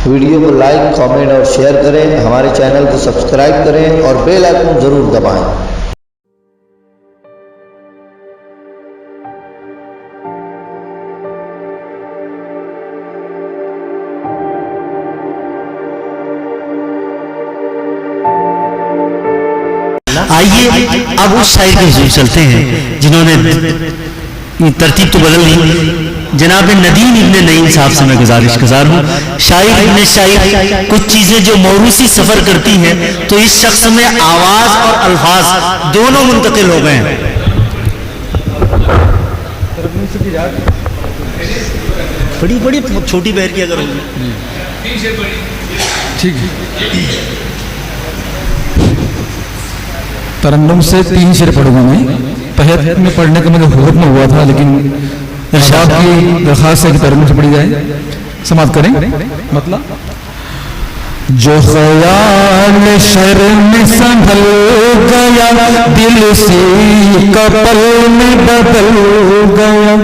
Video کو like, comment اور share کریں، ہمارے چینل کو سبسکرائب کریں اور بیل آئیکن ضرور دبائیں۔ آئیے اب اس شاعر کے حضور چلتے ہیں جنہوں نے ترتیب تو بدل لی۔ جناب ندیم ابن نعیم صاحب سے میں گزار ہوں، شاعر ابن شاعر کچھ چیزیں جو موروثی سفر کرتی ہیں تو اس شخص میں آواز اور الفاظ دونوں منتقل ہو گئے ہیں۔ بڑی بڑی چھوٹی بہر کیا کرو ٹھیک۔ ترنم سے 3 شعر پڑھوں گا میں۔ پہلے میں پڑھنے کا مجھے حکم ہوا تھا، لیکن ارشاد کی درخواست ہے کہ ترنم سے پڑھی جائے، سماعت کریں۔ مطلب جو خیال شرم سنبھل گیا دل سی کا پل میں بدل گیا،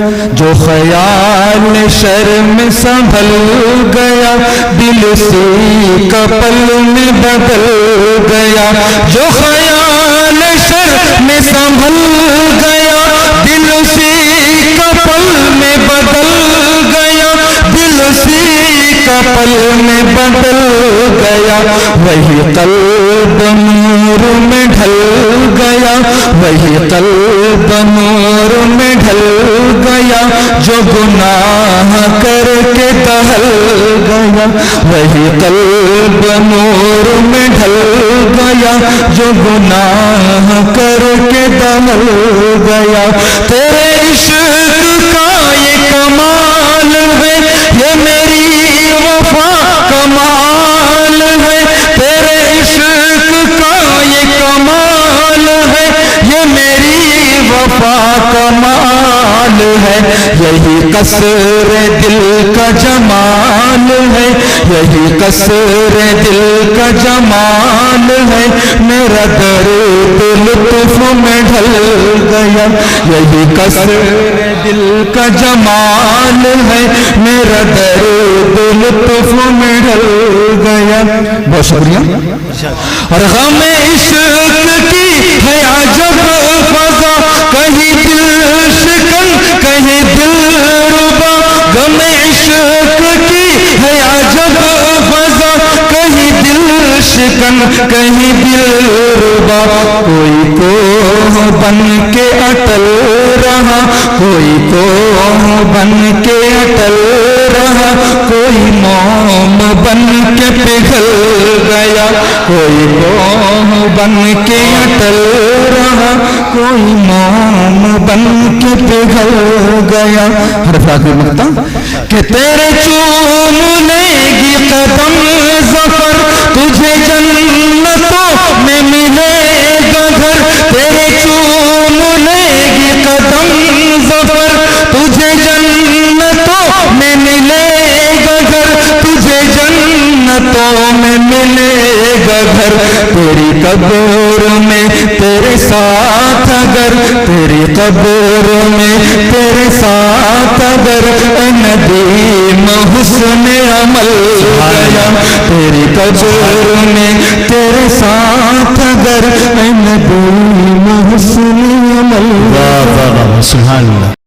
جو خیال شرم سنبھل گیا دل سی کا پل میں بدل گیا، جو خیال شرم سنبھل گیا دل سی کا پل میں بدل گیا، دل سی کا پل میں بدل گیا، وہی قلب نور میں ڈھل گیا، وہی قلب نور میں ڈھل گیا، جو گناہ کر کے دہل گیا، وہی قلب نور میں ڈھل گیا، جو گناہ کر کے دہل گیا۔ تیرے عشق کا یہ کمال ہے، یہ میری وفا کمال ہے، تیرے عشق کا یہ کمال ہے، یہ میری وفا کمال ہے، یہی قصر دل کا جمال ہے، یہی قصر دل کا جمال ہے، میرا درد لطف میں ڈھل گیا، یہی قصر دل کا جمال ہے، میرا درد لطف میں ڈھل گیا۔ بہت شکریہ۔ اور غم عشق کی ہے عجب فضا، کہیں دل شکن کہیں دل ربا، غم عشق کی ہے عجب فضا، کہیں دل شکن کہیں دل ربا، کوئی کوہ بن کے اٹل رہا، کوئی کوہ بن کے اٹل رہا، کوئی موم بن کے پگھل گیا، کوئی کوہ بن کے اٹل رہا، کوئی موم بن کے پگھل گیا۔ حرف آخر مقطع کہ تیرے چومنے گی قدم ظفر، تجھے جنتوں میں ملے گا گھر، تیرے چومنے گی قدم ظفر، تجھے جنتوں میں ملے گا گھر، تجھے جنتوں میں ملے گا گھر، تیری قبر میں تیرے ساتھ اگر، تیری قبر میں تیرے ساتھ اگر، ندیم حسن عمل گیا، تیری قبر میں تیرے ساتھ اگر، ندیم حسن عمل۔ واہ واہ واہ، سبحان اللہ۔